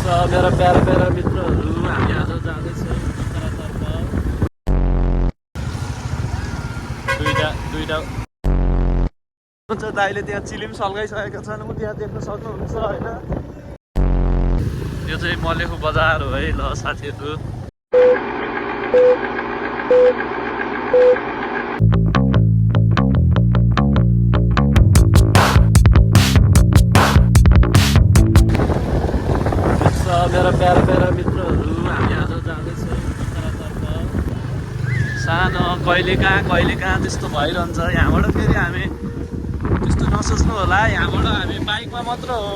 मेरा para para मित्रहरू हामी आज जाँदैछौँ उत्तरातर्फ दुईटा हुन्छ दाइले त्यहाँ चिलिम सल्काइसकेका छन् उ त्यहाँ देख्न सक्नुहुन्छ होइन यो चाहिँ मलेखु बजार हो है ल साथीहरू मेरा प्यारा प्यारा मित्रहरू हामी आज जाँदैछौँ उत्तरातर्फ सानो कहिले कहाँ त्यस्तो भइरहन्छ यहाँबाट फेरि हामी त्यस्तो नसोच्नु होला यहाँबाट हामी बाइकमा मात्र हो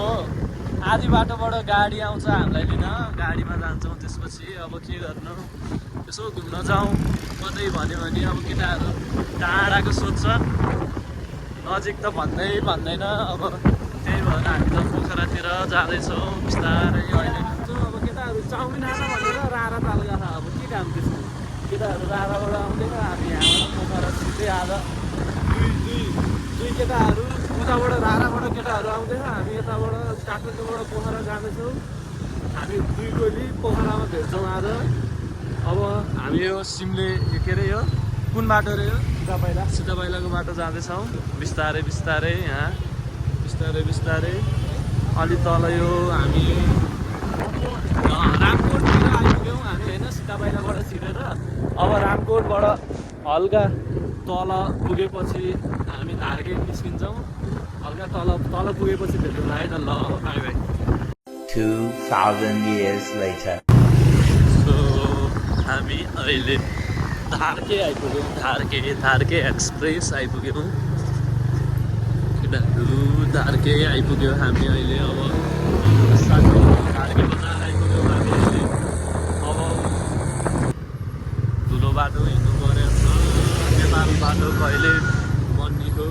आधी बाटोबाट गाडी आउँछ हामीलाई लिन गाडीमा जान्छौँ त्यसपछि अब के गर्नु यसो घुम्न जाउँ कतै भन्यो भने अब केटाहरू टाढाको सोध्छ नजिक त भन्दैन अब त्यही भएर हामी त पोखरातिर जाँदैछौँ बिस्तारै अहिले अब केटाहरू चाउमिन खान भनेर रारा तालगा छ अब के काम त्यसको केटाहरू राराबाट आउँदैन हामी यहाँबाट पोखरा छिट्टै आज दुई केटाहरू उताबाट राराबाट केटाहरू आउँदैन हामी यताबाट काठमाडौँबाट पोखरा जाँदैछौँ हामी दुई टोली पोखरामा भेट्छौँ आज अब हामी यो सिमले के अरे यो कुन बाटो रे यो सिधा पाइलाको बाटो जाँदैछौँ बिस्तारै यहाँ बिस्तारै अलि तल यो हामी रामकोटतिर आइपुग्यौँ हामी होइन सीताबाइलाबाट छिरेर अब रामकोटबाट हल्का तल पुगेपछि हामी धार्के निस्किन्छौँ हल्का तल पुगेपछि भेट्यौँ है त ल by by 2000 years later so हामी अहिले धार्के आइपुग्यौँ धार्के एक्सप्रेस आइपुग्यौँ धार्के आइपुग्यो हामी अहिले अब धार्के बजार आइपुग्यौँ हामी अहिले अब ठुलो बाटो हिँड्नु पऱ्यो नेपाल बाटो कहिले बन्ने हो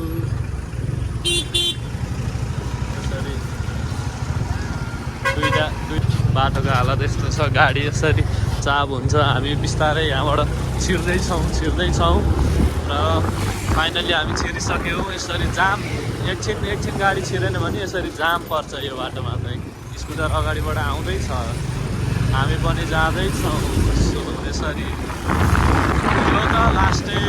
यसरी दुईटा बाटोको हालत यस्तो छ गाडी यसरी चाप हुन्छ हामी बिस्तारै यहाँबाट छिर्दैछौँ र फाइनली हामी छिरिसक्यौँ यसरी जाम एकछिन गाडी छिरेन भने यसरी जाम पर्छ यो बाटोमा चाहिँ स्कुटर अगाडिबाट आउँदैछ हामी पनि जाँदैछौँ सो यसरी यो त लास्टै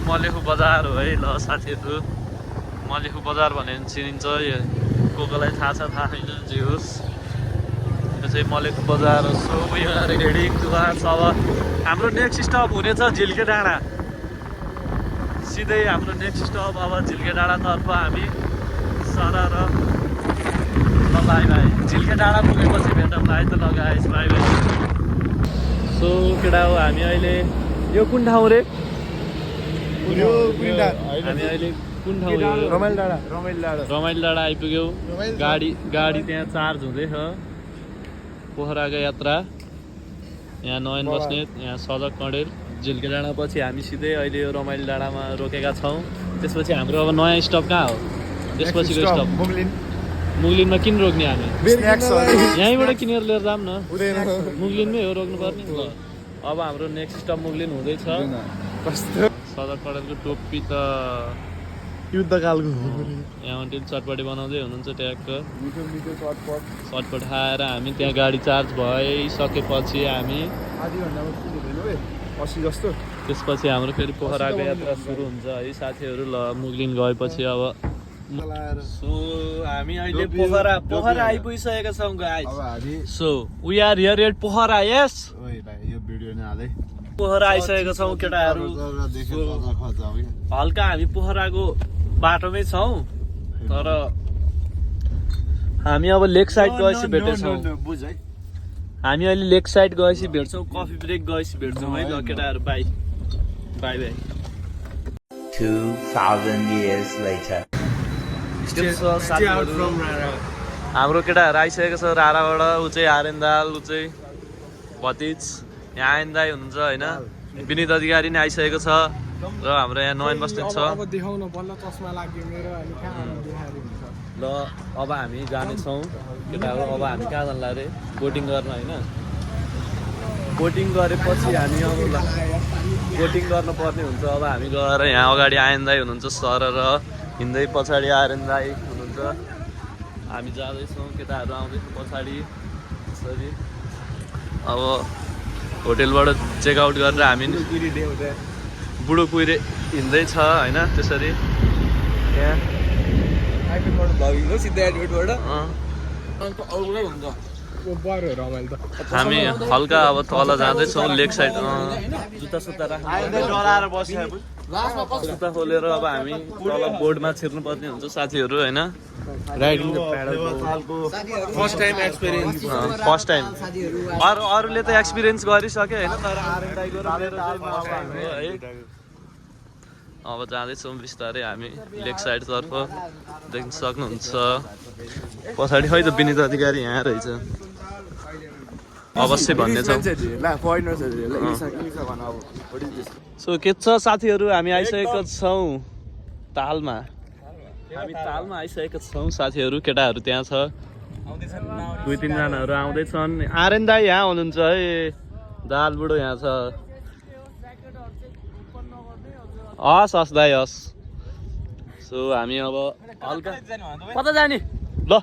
मलेखु बजार हो है ल साथीहरू मलेखु बजार भनेर चिनिन्छ यो कोलाई थाहा छ थाहा छैन जे होस् यो चाहिँ मलेखु बजार हो सो यो रेडी छ अब हाम्रो नेक्स्ट स्टप हुनेछ झिल्के डाँडा सिधै हाम्रो नेक्स्ट स्टप अब झिल्के डाँडातर्फ हामी सरर ल बाई बाई झिल्के डाँडा पुगेपछि भेटौँ है त लगाएछ बाई बाई सो केटा हो हामी अहिले यो कुन ठाउँ रे हामी अहिले कुन ठाउँ रमाइलो डाँडा आइपुग्यौँ गाडी त्यहाँ चार्ज हुँदैछ पोखराको यात्रा यहाँ नयन बस्नेत यहाँ सजक कँडेल झिल्के डाँडा पछि हामी सिधै अहिले यो रमाइलो डाँडामा रोकेका छौँ त्यसपछि हाम्रो अब नयाँ स्टप कहाँ हो त्यसपछिको स्टप मुगलिनमा किन रोक्ने हामी यहीँबाट किनेर लिएर जाऊँ न मुगलिनमै हो रोक्नुपर्ने ल अब हाम्रो नेक्स्ट स्टप मुगलिन हुँदैछ सदर कडेलको टोपी त युद्धकालको यहाँ चटपटी बनाउँदै हुनुहुन्छ ट्याक्क चटपट खाएर हामी त्यहाँ गाडी चार्ज भइसकेपछि हामी त्यसपछि हाम्रो फेरि पोखराको यात्रा सुरु हुन्छ है साथीहरू ल मुगलिन गएपछि अब सो हामी अहिले पोखरा आइपुगिसकेका छौँ guys so we are here at Pokhara यस पोखरा आइसकेका छौँ केटाहरू हल्का हामी पोखराको बाटोमै छौँ तर हामी अब लेक साइड गएपछि भेट्छौँ हामी अहिले लेक साइड गएपछि भेट्छौँ कफी ब्रेक गएपछि भेट्छौँ है ल केटाहरू by by by 2000 years later Still from Rara. हाम्रो केटाहरू आइसकेको छ राराबाट, ऊ चाहिँ आर्यनदाल, ऊ चाहिँ भतिज, यहाँ आइन्दाई हुनुहुन्छ होइन। विनित अधिकारी नै आइसकेको छ र हाम्रो यहाँ नयन बस्नेत छ। अब देखाउन बल्ल चस्मा लाग्यो मेरो अनि कहाँ देखाएर हुन्छ। ल अब हामी जानेछौँ केटाहरू। अब हामी कहाँ जान्ला अरे बोटिङ गर्न होइन। बोटिङ गरेपछि हामी अब बोटिङ गर्नुपर्ने हुन्छ। अब हामी गएर यहाँ अगाडि आइन्दाई हुनुहुन्छ सर र हिँड्दै पछाडि आर्यनदाई हुनुहुन्छ। हामी जाँदैछौँ, केटाहरू आउँदैछ पछाडि यसरी। अब होटेलबाट चेकआउट गरेर हामी बुढो कुहिरे हिँड्दैछ होइन। त्यसरी यहाँ बरु रमाइलो त। हामी हल्का अब तल जाँदैछौँ लेक साइड। जुत्ता सुत्ता राख्नु, जुत्ता खोलेर अब हामी तल बोर्डमा छिर्नु पर्ने हुन्छ साथीहरू होइन। राइडिङ फर्स्ट टाइम अरूले त एक्सपिरियन्स गरिसक्यो होइन, तर आर्यनदाईको र मेरो चाहिँ फर्स्ट टाइम हो है। अब जाँदैछौँ बिस्तारै हामी लेक साइडतर्फ, देख्न सक्नुहुन्छ पछाडि। खै त विनित अधिकारी यहाँ रहेछ, अवश्य भन्नेछौँ। सो के छ साथीहरू, हामी आइसकेका छौँ तालमा। हामी तालमा आइसकेका छौँ साथीहरू। केटाहरू त्यहाँ छ, 2-3जनाहरू आउँदैछन्। आर्यन दाई यहाँ हुनुहुन्छ है, दाल बुढो यहाँ छ। हस् हस् दाई हस्। सो हामी अब हल्का कता जाने ल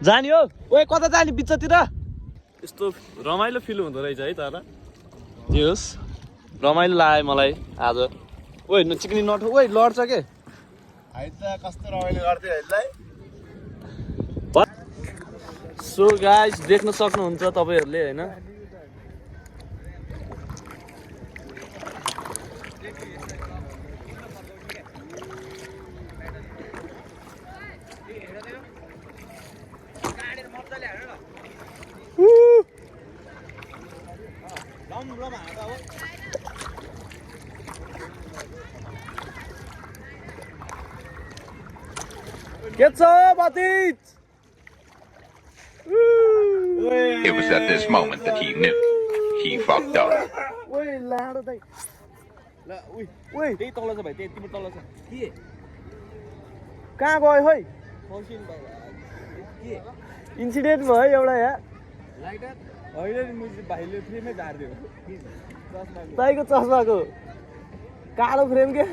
जाने हो। ओए कता जाने बिचतिर? यस्तो रमाइलो फिल हुँदो रहेछ है। तर जे होस् रमाइलो लाग्यो मलाई आज। ओए चिक्नी नठ, ओए लड्छ के कस्तो रमाइलो गर्थ्यो हामीलाई। सो गाइस देख्न सक्नुहुन्छ तपाईँहरूले होइन। के छ भतिज? It was at this moment that he knew he fucked up. ओए लाडो दाइ ल उइ ओए त्यही तल छ भाइ, त्यही तिम्रो तल छ के? कहाँ गयो है? के इन्सिडेन्ट भयो एउटा यहाँ लाइटर होइन नि, मैले भाइले फ्रेमै झारिदियो। तपाईँको चस्माको कालो फ्रेम के?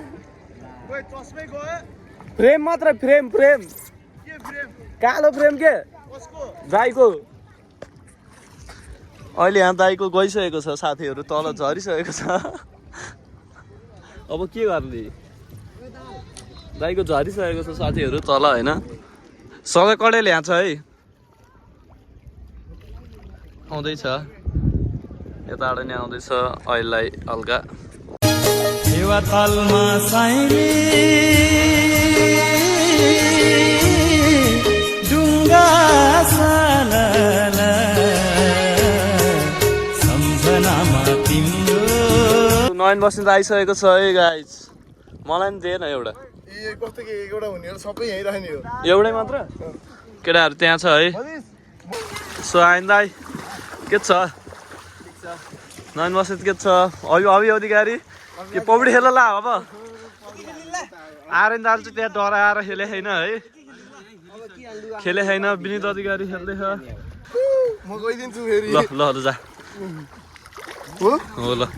ओए चस्मै गयो। फ्रेम मात्र, फ्रेम फ्रेम के फ्रेम? कालो फ्रेम के? कसको? दाइको। अहिले यहाँ दाइको गइसकेको छ साथीहरू, तल झरिसकेको छ। अब के गर्ने? दाइको झरिसकेको छ साथीहरू तल होइन। सधैँ कडेल यहाँ छ है, आउँदैछ यताबाट नि आउँदैछ अहिलेलाई हल्का। नयन बस्नेत आइसकेको छ है गाइज। मलाई नि दिएन एउटा। ए कस्तो के एउटा हुने हो, सबै यहीँ राख्ने हो। एउटै मात्र? केटाहरू त्यहाँ छ है। सो आइन्दाई के छ? नयन बस्नेत के छ? अभि अधिकारी के पौडी खेल ला अब? आर्यन दाल चाहिँ त्यहाँ डराएर खेले छैन है, खेले छैन। विनित अधिकारी खेल्दैछ। म गइदिन्छु फेरि। ल ल जा हो ल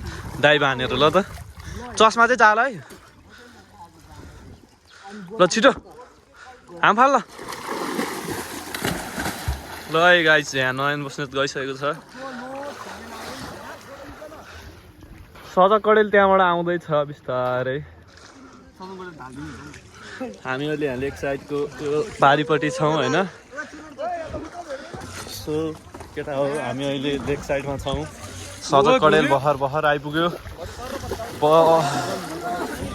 दाइ बानेर ल त। चस्मा चाहिँ चाल है ल, छिटो हाम फाल ल। ल है गाइस, यहाँ नयन बस्नेत गइसकेको छ। सदा कडेल त्यहाँबाट आउँदैछ बिस्तारै। हामी अहिले यहाँ लेक साइडको त्यो पारिपट्टि छौँ होइन। सो केटा हो, हामी अहिले लेक साइडमा छौँ। सदा कडेल भर्खर आइपुग्यो।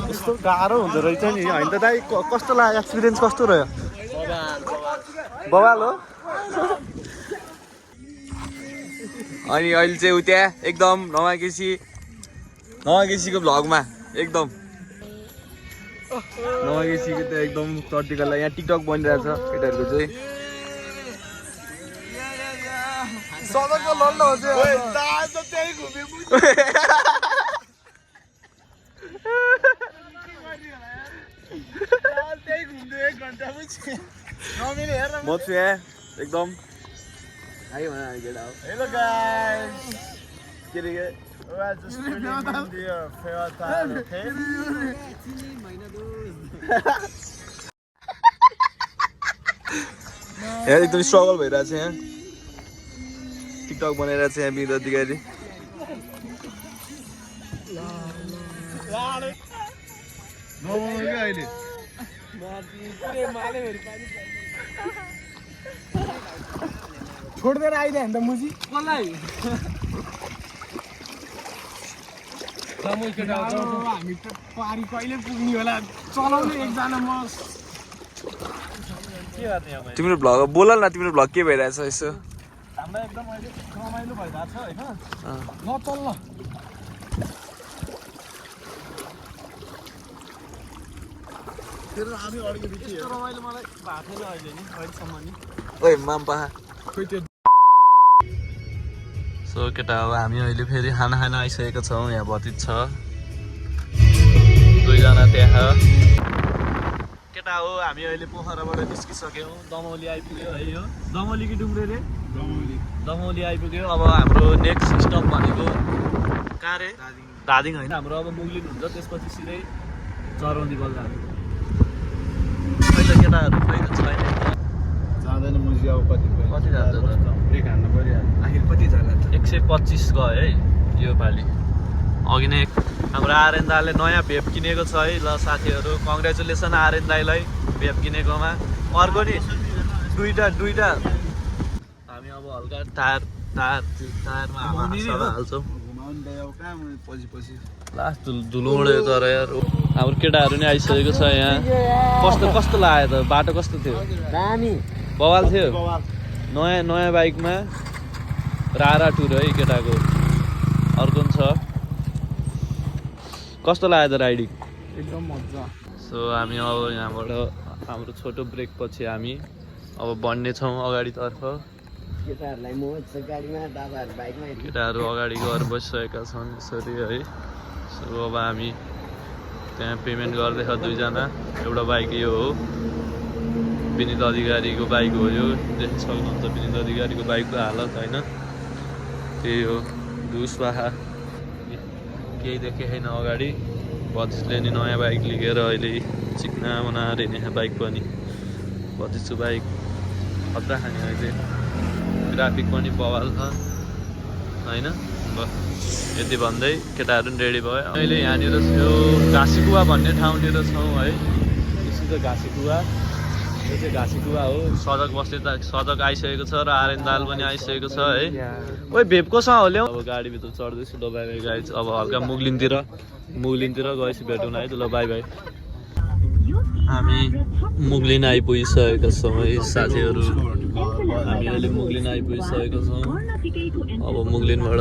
यस्तो गाह्रो हुँदो रहेछ नि होइन त दाइ? कस्तो लाग्यो, एक्सपिरियन्स कस्तो रह्यो? बवाल हो। अनि अहिले चाहिँ उता एकदम नमाकेसीको भ्लगमा एकदम नमाकेसीको त एकदम चट्टीको लागि यहाँ टिकटक बनिरहेछ केटाहरूको चाहिँ। सदरको लड्न हो चाहिँ म छु यहाँ एकदम Hello guys. के रे के We are just filming the fair time, okay? यहाँ एकदम स्ट्रगल भइरहेछ यहाँ टिकटक बनाइरहेछ यहाँ विनित अधिकारी छोड्दैन आइदियो भने त मुजी कसलाई हामी त पारी कहिले पुग्ने होला चलाउने एकजना म तिम्रो भ्लग बोल न तिम्रो भ्लग के भइरहेछ यसो हामीलाई एकदम अहिले रमाइलो भइरहेको छ होइन ल चल ल तेरो हामी अलिकति यस्तो रमाइलो मलाई भएको छैन अहिले नि अहिलेसम्म नि ओइ माम्पा खोइ त्यो सो केटा अब हामी अहिले फेरि खाना खान आइसकेको छौँ यहाँ भतिज छ दुईजना त्यहाँ केटा हो हामी अहिले पोखराबाट निस्किसक्यौँ दमौली आइपुग्यो है यो दमौली कि डुम्रे रे दमौली आइपुग्यो अब हाम्रो नेक्स्ट स्टप भनेको कहाँ रे धादिङ होइन हाम्रो अब मुगलिन हुन्छ त्यसपछि सिधै चरौँदी बजार पहिला केटाहरू खै त छैन जाँदैन मुजी अब कति जान्छ त ब्रेक हान्नु परिहाल्यो आखिर कति जाला 125 गयो है यो पालि अघि नै हाम्रो आर्यन दाले नयाँ भेप किनेको छ है ल साथीहरू कङ्ग्रेचुलेसन आर्यन दाईलाई भेप किनेकोमा अर्को नि दुईटा हामी अब हल्का टायरमा हाल्छौँ लास्ट धुलो उड्यो तर यार हाम्रो केटाहरू नि आइसकेको छ यहाँ कस्तो लाग्यो त बाटो कस्तो थियो बवाल थियो नयाँ बाइकमा रारा टुर है केटाको अर्को छ कस्तो लाग्यो त राइडिङ एकदम मजा सो हामी अब यहाँबाट हाम्रो छोटो ब्रेक पछि हामी अब बढ्नेछौँ अगाडितर्फ केटाहरू अगाडि गएर बसिसकेका छन् यसरी है सो अब हामी त्यहाँ पेमेन्ट गर्दैछ दुईजना एउटा बाइक यो हो विनित अधिकारीको बाइक हो यो देख्न सक्नुहुन्छ विनित अधिकारीको बाइकको हालत होइन त्यही हो धुसपाखा केही देखेको छैन अगाडि भतिजले नि नयाँ बाइक लिएर अहिले चिक्ना बनाएर हिँडेको बाइक पनि भतिजको बाइक खतरा खाने अहिले ग्राफिक पनि बवाल छ होइन यति भन्दै केटाहरू पनि रेडी भयो अहिले यहाँनिर यो घाँसीकुवा भन्ने ठाउँनिर छौँ है सिधै घाँसीकुवा यो चाहिँ घाँसीकुवा हो सडक सडक आइसकेको छ र आर्यन दाल पनि आइसकेको छ है ओइ भेप कोसँग हो ल्याउ अब गाडीभित्र चढ्दैछु ल बाई बाई गाइज अब हल्का मुगलिनतिर गएपछि भेटौँ है त ल बाई बाई हामी मुगलिन आइपुगिसकेका छौँ है साथीहरू हामी अहिले मुगलिन आइपुगिसकेका छौँ अब मुगलिनबाट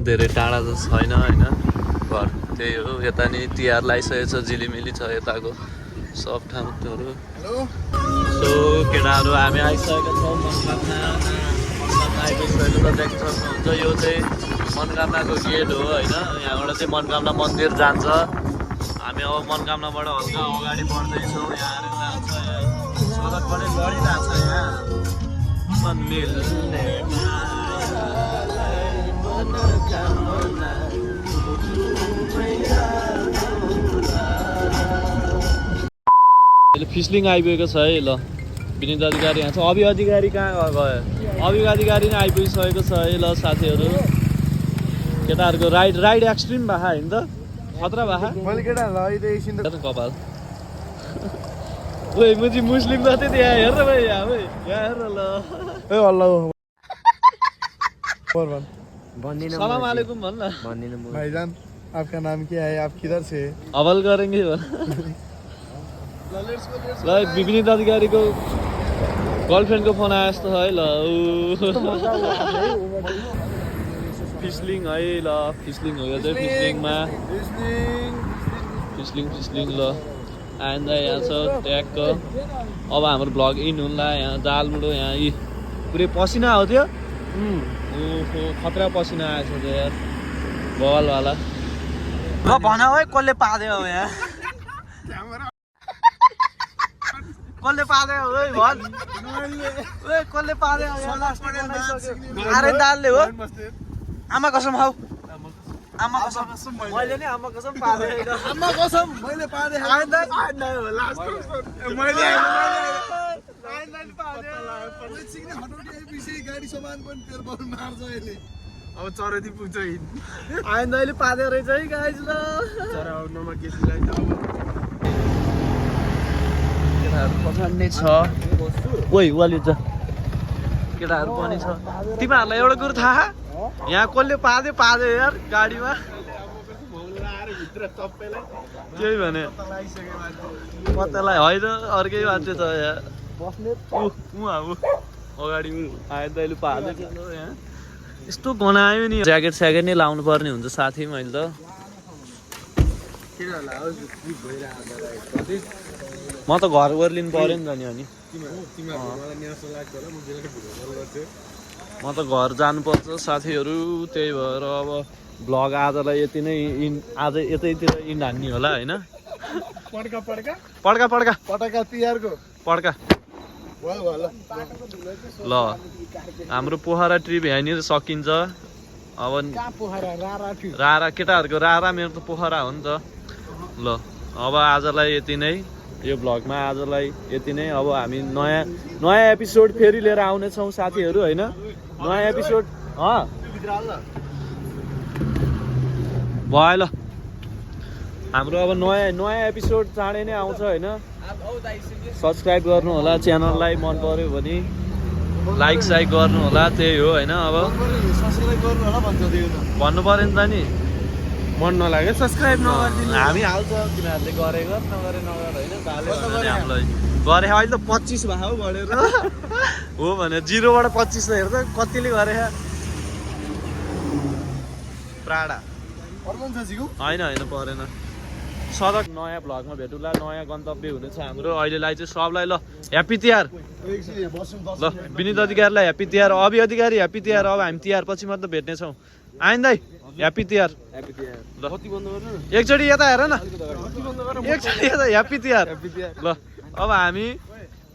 धेरै टाढा त छैन होइन घर त्यही हो यता नि तिहार लगाइसकेको छ झिलिमिली छ यताको सब ठाउँहरू सो केटाहरू हामी आइसकेका छौँ मनकामना आइपुगिसकेको त देख्न सक्नुहुन्छ यो चाहिँ मनकामनाको गेट हो होइन यहाँबाट चाहिँ मनकामना मन्दिर जान्छ हामी अब मनकामनाबाट हल्का अगाडि बढ्दैछौँ यहाँ सडक पनि बढिरहेको छ यहाँ फिस्लिङ आइपुगेको छ है ल विनित अधिकारी यहाँ छ अभि अधिकारी कहाँ गयो अभि अधिकारी नै आइपुगिसकेको छ है ल साथीहरू केटाहरूको राइड एक्सट्रिम भाषा होइन त खतरा भाषा कपाल ओइ मुजी मुस्लिम जस्तै त्यहाँ हेर भाइ यहाँ हेर ल सलाम अलैकुम भन न भाईजान आपका नाम क्या है आप किधर से अवल करेंगे ल विनित अधिकारीको गर्लफ्रेन्डको फोन आए जस्तो है ल फिस्लिङ है ल फिस्लिङ हो यो चाहिँ फिस्लिङमा फिस्लिङ ल आइन्दा यहाँ छ ट्यागको अब हाम्रो भ्लग इन हुन्ला यहाँ जाल बुडो यहाँ यी पुरै पसिना हो त्यो ओहो खतरा पसिना आएछ त यार बवालवाला ल भन है कसले पाद्यो यहाँ कसले पाद्यो है भन ओए कसले पाद्यो आरे दालले हो आमा कसम हौ आमा कसम मैले नि आमा कसम पादे आमा कसम मैले पादे आइन्दा हो लास्ट मैले पादे सिग्ने हटाउने एबिसी गाडी सामान पनि तेल बल मार्छ अहिले अब चरदी पुग्छ आइन्दाले पादे रहेछ है गाइस ल चरा आउनमा केसीलाई त केटाहरू पछाडि छ ओइ वाली छ केटाहरू पनि छ तिमीहरूलाई एउटा कुरो थाहा यहाँ कसले पाद्यो यार गाडीमा त्यही भने पत्तालाई होइन अर्कै मान्छे छ यहाँ अगाडि आयो तैँले पाद्यो यहाँ यस्तो गनायो नि ज्याकेट स्याकेट नै लाउनु पर्ने हुन्छ साथी मैले त म त घर ओर्लिनु पऱ्यो नि त नि अनि म त घर जानुपर्छ साथीहरू त्यही भएर अब भ्लग आजलाई यति नै आज यतैतिर इन्ड हान्ने होला होइन पड्का तिहारको पड्का ल हाम्रो पोखरा ट्रिप यहाँनिर सकिन्छ अब रारा केटाहरूको रारा मेरो त पोखरा हो नि त ल अब आजलाई यति नै यो भ्लगमा आजलाई यति नै अब हामी नयाँ एपिसोड फेरि लिएर आउनेछौँ साथीहरू होइन नयाँ एपिसोड भयो ल हाम्रो अब नयाँ एपिसोड चाँडै नै आउँछ होइन सब्सक्राइब गर्नु होला च्यानललाई मन पर्यो भने लाइक साइक गर्नु होला त्यही हो होइन अब भन्नु पऱ्यो नि त नि मन नलाग्यो सब्सक्राइब नगरिदिनु हामी हाल्छ तिमीहरूले गरेको नगरे होइन हामीलाई गरे अहिले त 25 भयो बढेर हो भने 0 बाट 25 हेर्दा कतिले गरे प्राडा होइन परेन सडक नयाँ भ्लगमा भेटौँला नयाँ गन्तव्य हुनेछ हाम्रो अहिलेलाई चाहिँ सबलाई ल ह्याप्पी तिहार ल विनित अधिकारीलाई ह्याप्पी तिहार अभि अधिकारी ह्याप्पी तिहार अब हामी तिहार पछि मात्र भेट्नेछौँ आइन्दै ह्याप्पी तिहार ल एकचोटि यता हेर न एकचोटि यता ह्याप्पी तिहार ल अब हामी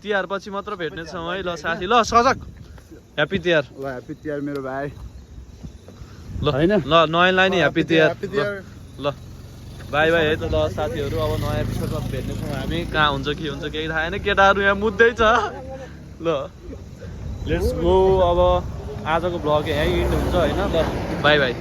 तिहार पछि मात्र भेट्नेछौँ है ल साथी ल सजक ह्याप्पी तिहार ल ह्याप्पी तिहार मेरो भाइ ल होइन ल नयाँलाई नि ह्याप्पी तिहार ल बाई बाई है त ल साथीहरू अब नयाँ एपिसोडमा भेट्नेछौँ हामी कहाँ हुन्छ के हुन्छ केही थाहा छैन केटाहरू यहाँ मुद्दै छ ल लेट्स गो अब आजको भ्लग यहीँ इन्ड हुन्छ होइन ल बाई बाई